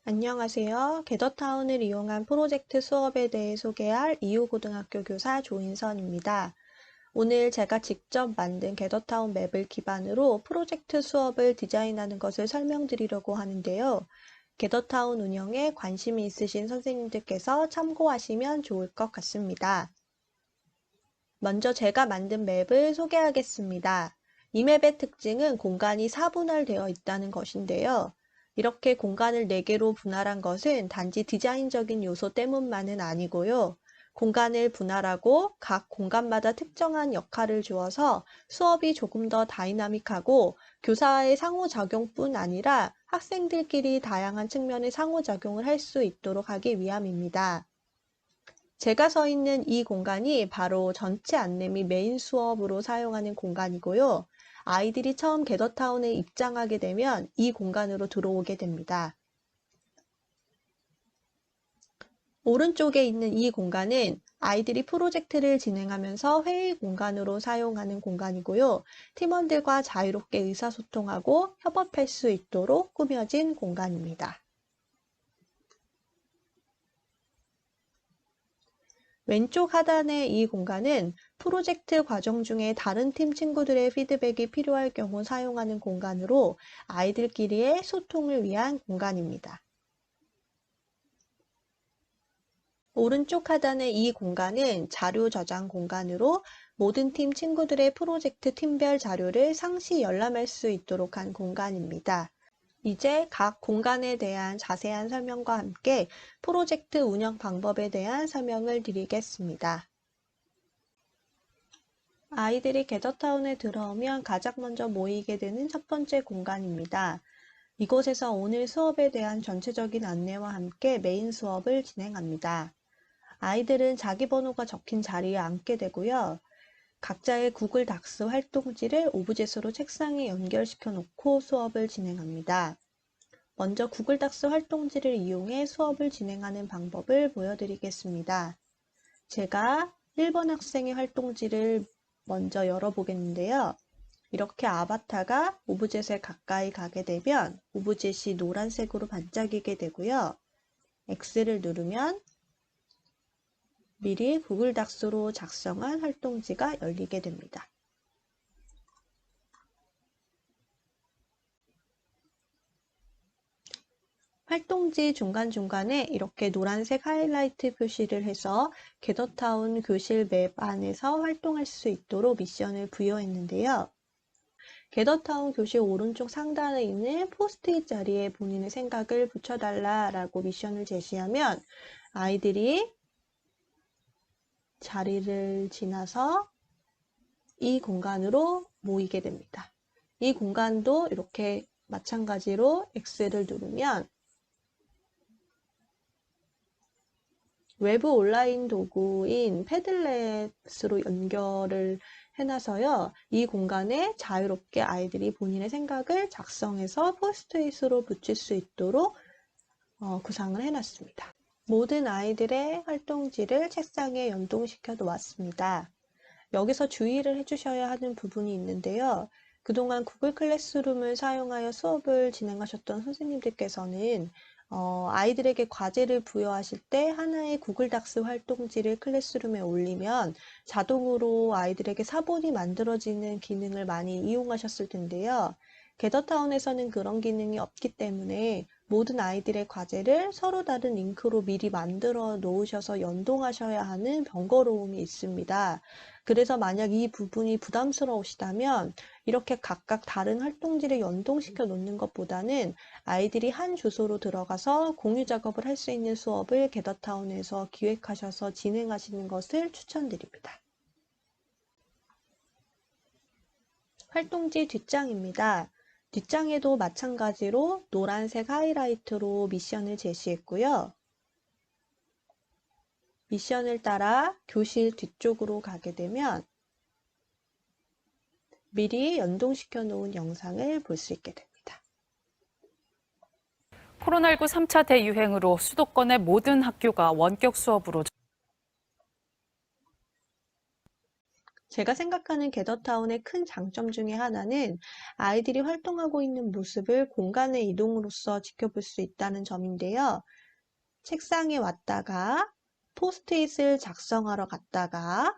안녕하세요. 겟더타운을 이용한 프로젝트 수업에 대해 소개할 이후고등학교 교사 조인선입니다. 오늘 제가 직접 만든 겟더타운 맵을 기반으로 프로젝트 수업을 디자인하는 것을 설명드리려고 하는데요. 겟더타운 운영에 관심이 있으신 선생님들께서 참고하시면 좋을 것 같습니다. 먼저 제가 만든 맵을 소개하겠습니다. 이 맵의 특징은 공간이 4분할되어 있다는 것인데요. 이렇게 공간을 4개로 분할한 것은 단지 디자인적인 요소 때문만은 아니고요. 공간을 분할하고 각 공간마다 특정한 역할을 주어서 수업이 조금 더 다이나믹하고 교사의 상호작용뿐 아니라 학생들끼리 다양한 측면의 상호작용을 할 수 있도록 하기 위함입니다. 제가 서 있는 이 공간이 바로 전체 안내 및 메인 수업으로 사용하는 공간이고요. 아이들이 처음 겟더타운에 입장하게 되면 이 공간으로 들어오게 됩니다. 오른쪽에 있는 이 공간은 아이들이 프로젝트를 진행하면서 회의 공간으로 사용하는 공간이고요. 팀원들과 자유롭게 의사소통하고 협업할 수 있도록 꾸며진 공간입니다. 왼쪽 하단의 이 공간은 프로젝트 과정 중에 다른 팀 친구들의 피드백이 필요할 경우 사용하는 공간으로 아이들끼리의 소통을 위한 공간입니다. 오른쪽 하단의 이 공간은 자료 저장 공간으로 모든 팀 친구들의 프로젝트 팀별 자료를 상시 열람할 수 있도록 한 공간입니다. 이제 각 공간에 대한 자세한 설명과 함께 프로젝트 운영 방법에 대한 설명을 드리겠습니다. 아이들이 겟더타운에 들어오면 가장 먼저 모이게 되는 첫 번째 공간입니다. 이곳에서 오늘 수업에 대한 전체적인 안내와 함께 메인 수업을 진행합니다. 아이들은 자기 번호가 적힌 자리에 앉게 되고요. 각자의 구글 닥스 활동지를 오브젯으로 책상에 연결시켜 놓고 수업을 진행합니다. 먼저 구글 닥스 활동지를 이용해 수업을 진행하는 방법을 보여드리겠습니다. 제가 1번 학생의 활동지를 먼저 열어보겠는데요. 이렇게 아바타가 오브젯에 가까이 가게 되면 오브젯이 노란색으로 반짝이게 되고요. X를 누르면 미리 구글 닥스로 작성한 활동지가 열리게 됩니다. 활동지 중간중간에 이렇게 노란색 하이라이트 표시를 해서 겟더타운 교실 맵 안에서 활동할 수 있도록 미션을 부여했는데요. 겟더타운 교실 오른쪽 상단에 있는 포스트잇 자리에 본인의 생각을 붙여달라라고 미션을 제시하면 아이들이 자리를 지나서 이 공간으로 모이게 됩니다. 이 공간도 이렇게 마찬가지로 X를 누르면 외부 온라인 도구인 패들렛으로 연결을 해놔서요. 이 공간에 자유롭게 아이들이 본인의 생각을 작성해서 포스트잇으로 붙일 수 있도록 구상을 해놨습니다. 모든 아이들의 활동지를 책상에 연동시켜 놓았습니다. 여기서 주의를 해주셔야 하는 부분이 있는데요. 그동안 구글 클래스룸을 사용하여 수업을 진행하셨던 선생님들께서는 아이들에게 과제를 부여하실 때 하나의 구글 닥스 활동지를 클래스룸에 올리면 자동으로 아이들에게 사본이 만들어지는 기능을 많이 이용하셨을 텐데요. 겟더타운에서는 그런 기능이 없기 때문에 모든 아이들의 과제를 서로 다른 링크로 미리 만들어 놓으셔서 연동하셔야 하는 번거로움이 있습니다. 그래서 만약 이 부분이 부담스러우시다면 이렇게 각각 다른 활동지를 연동시켜 놓는 것보다는 아이들이 한 주소로 들어가서 공유 작업을 할 수 있는 수업을 겟더타운에서 기획하셔서 진행하시는 것을 추천드립니다. 활동지 뒷장입니다. 뒷장에도 마찬가지로 노란색 하이라이트로 미션을 제시했고요. 미션을 따라 교실 뒤쪽으로 가게 되면 미리 연동시켜 놓은 영상을 볼 수 있게 됩니다. 코로나19 3차 대유행으로 수도권의 모든 학교가 원격 수업으로 제가 생각하는 게더타운의 큰 장점 중에 하나는 아이들이 활동하고 있는 모습을 공간의 이동으로서 지켜볼 수 있다는 점인데요. 책상에 왔다가 포스트잇을 작성하러 갔다가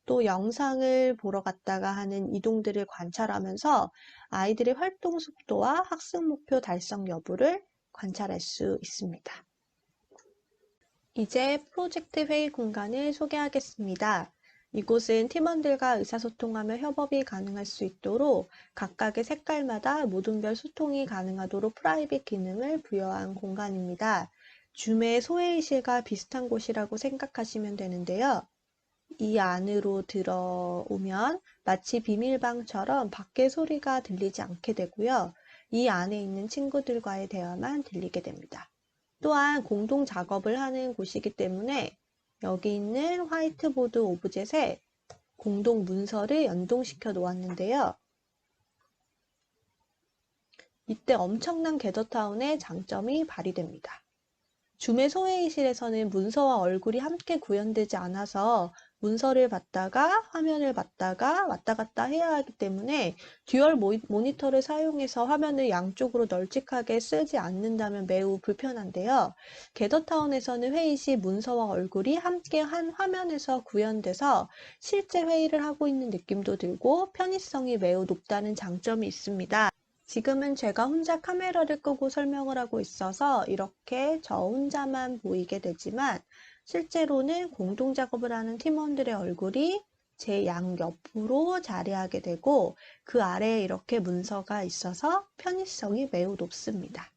또 영상을 보러 갔다가 하는 이동들을 관찰하면서 아이들의 활동 속도와 학습 목표 달성 여부를 관찰할 수 있습니다. 이제 프로젝트 회의 공간을 소개하겠습니다. 이곳은 팀원들과 의사소통하며 협업이 가능할 수 있도록 각각의 색깔마다 모둠별 소통이 가능하도록 프라이빗 기능을 부여한 공간입니다. 줌의 소회의실과 비슷한 곳이라고 생각하시면 되는데요. 이 안으로 들어오면 마치 비밀방처럼 밖의 소리가 들리지 않게 되고요. 이 안에 있는 친구들과의 대화만 들리게 됩니다. 또한 공동 작업을 하는 곳이기 때문에 여기 있는 화이트보드 오브젯에 공동 문서를 연동시켜 놓았는데요. 이때 엄청난 게더타운의 장점이 발휘됩니다. 줌의 소회의실에서는 문서와 얼굴이 함께 구현되지 않아서 문서를 봤다가 화면을 봤다가 왔다 갔다 해야 하기 때문에 듀얼 모니터를 사용해서 화면을 양쪽으로 널찍하게 쓰지 않는다면 매우 불편한데요. 게더타운에서는 회의 시 문서와 얼굴이 함께 한 화면에서 구현돼서 실제 회의를 하고 있는 느낌도 들고 편의성이 매우 높다는 장점이 있습니다. 지금은 제가 혼자 카메라를 끄고 설명을 하고 있어서 이렇게 저 혼자만 보이게 되지만 실제로는 공동 작업을 하는 팀원들의 얼굴이 제 양옆으로 자리하게 되고 그 아래에 이렇게 문서가 있어서 편의성이 매우 높습니다.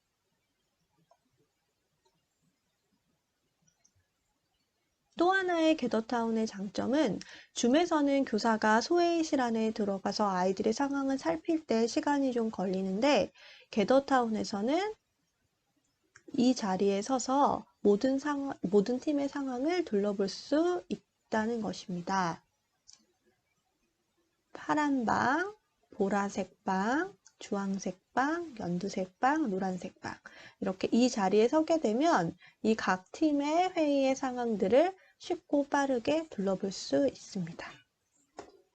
또 하나의 게더타운의 장점은 줌에서는 교사가 소회의실 안에 들어가서 아이들의 상황을 살필 때 시간이 좀 걸리는데 게더타운에서는 이 자리에 서서 모든 팀의 상황을 둘러볼 수 있다는 것입니다. 파란 방, 보라색 방, 주황색 방, 연두색 방, 노란색 방 이렇게 이 자리에 서게 되면 이 각 팀의 회의의 상황들을 쉽고 빠르게 둘러볼 수 있습니다.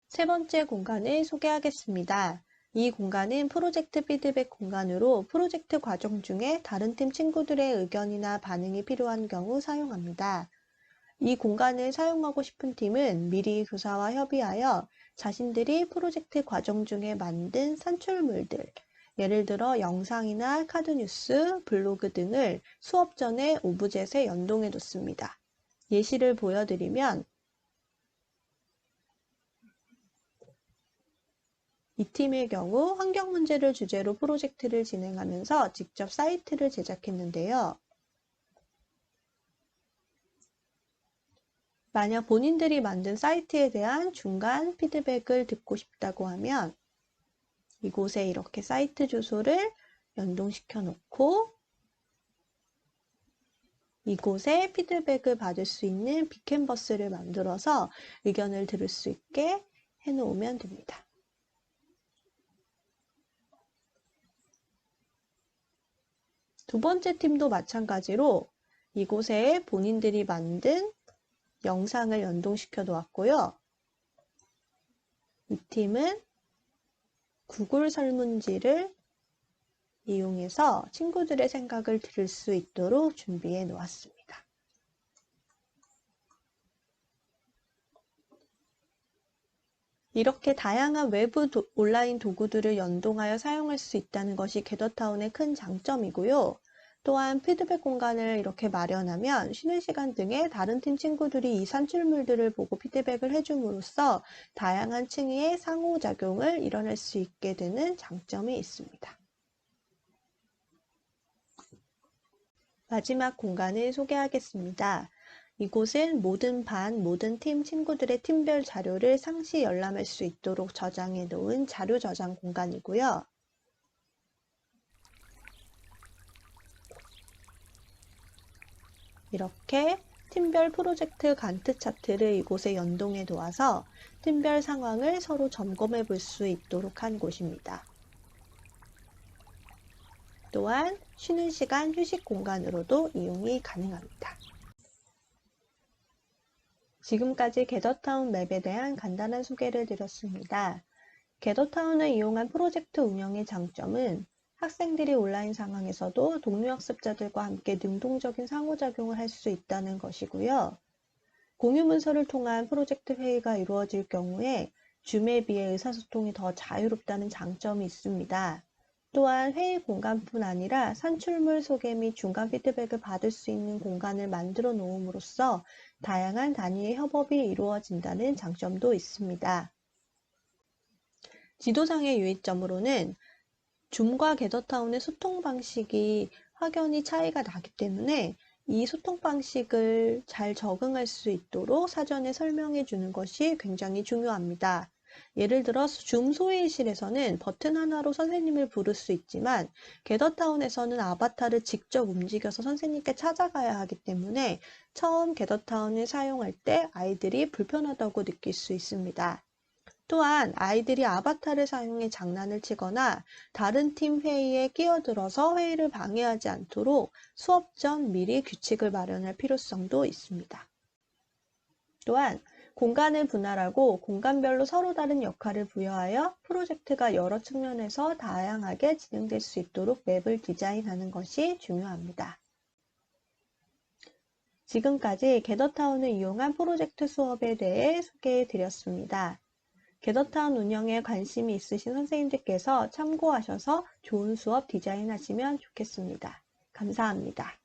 세 번째 공간을 소개하겠습니다. 이 공간은 프로젝트 피드백 공간으로 프로젝트 과정 중에 다른 팀 친구들의 의견이나 반응이 필요한 경우 사용합니다. 이 공간을 사용하고 싶은 팀은 미리 교사와 협의하여 자신들이 프로젝트 과정 중에 만든 산출물들, 예를 들어 영상이나 카드뉴스, 블로그 등을 수업 전에 오브젯에 연동해 뒀습니다. 예시를 보여드리면 이 팀의 경우 환경 문제를 주제로 프로젝트를 진행하면서 직접 사이트를 제작했는데요. 만약 본인들이 만든 사이트에 대한 중간 피드백을 듣고 싶다고 하면 이곳에 이렇게 사이트 주소를 연동시켜 놓고 이곳에 피드백을 받을 수 있는 빅캔버스를 만들어서 의견을 들을 수 있게 해놓으면 됩니다. 두 번째 팀도 마찬가지로 이곳에 본인들이 만든 영상을 연동시켜 놓았고요. 이 팀은 구글 설문지를 이용해서 친구들의 생각을 들을 수 있도록 준비해 놓았습니다. 이렇게 다양한 외부 온라인 도구들을 연동하여 사용할 수 있다는 것이 게더타운의 큰 장점이고요. 또한 피드백 공간을 이렇게 마련하면 쉬는 시간 등에 다른 팀 친구들이 이 산출물들을 보고 피드백을 해줌으로써 다양한 층의 상호작용을 이뤄낼 수 있게 되는 장점이 있습니다. 마지막 공간을 소개하겠습니다. 이곳은 모든 반, 모든 팀 친구들의 팀별 자료를 상시 열람할 수 있도록 저장해 놓은 자료 저장 공간이고요. 이렇게 팀별 프로젝트 간트 차트를 이곳에 연동해 놓아서 팀별 상황을 서로 점검해 볼 수 있도록 한 곳입니다. 또한 쉬는 시간 휴식 공간으로도 이용이 가능합니다. 지금까지 게더타운 맵에 대한 간단한 소개를 드렸습니다. 게더타운을 이용한 프로젝트 운영의 장점은 학생들이 온라인 상황에서도 동료 학습자들과 함께 능동적인 상호작용을 할 수 있다는 것이고요. 공유 문서를 통한 프로젝트 회의가 이루어질 경우에 줌에 비해 의사소통이 더 자유롭다는 장점이 있습니다. 또한 회의 공간뿐 아니라 산출물 소개 및 중간 피드백을 받을 수 있는 공간을 만들어 놓음으로써 다양한 단위의 협업이 이루어진다는 장점도 있습니다. 지도상의 유의점으로는 줌과 게더타운의 소통 방식이 확연히 차이가 나기 때문에 이 소통 방식을 잘 적응할 수 있도록 사전에 설명해 주는 것이 굉장히 중요합니다. 예를 들어 줌 소회의실에서는 버튼 하나로 선생님을 부를 수 있지만 게더타운에서는 아바타를 직접 움직여서 선생님께 찾아가야 하기 때문에 처음 게더타운을 사용할 때 아이들이 불편하다고 느낄 수 있습니다. 또한 아이들이 아바타를 사용해 장난을 치거나 다른 팀 회의에 끼어들어서 회의를 방해하지 않도록 수업 전 미리 규칙을 마련할 필요성도 있습니다. 또한 공간을 분할하고 공간별로 서로 다른 역할을 부여하여 프로젝트가 여러 측면에서 다양하게 진행될 수 있도록 맵을 디자인하는 것이 중요합니다. 지금까지 게더타운을 이용한 프로젝트 수업에 대해 소개해 드렸습니다. 게더타운 운영에 관심이 있으신 선생님들께서 참고하셔서 좋은 수업 디자인하시면 좋겠습니다. 감사합니다.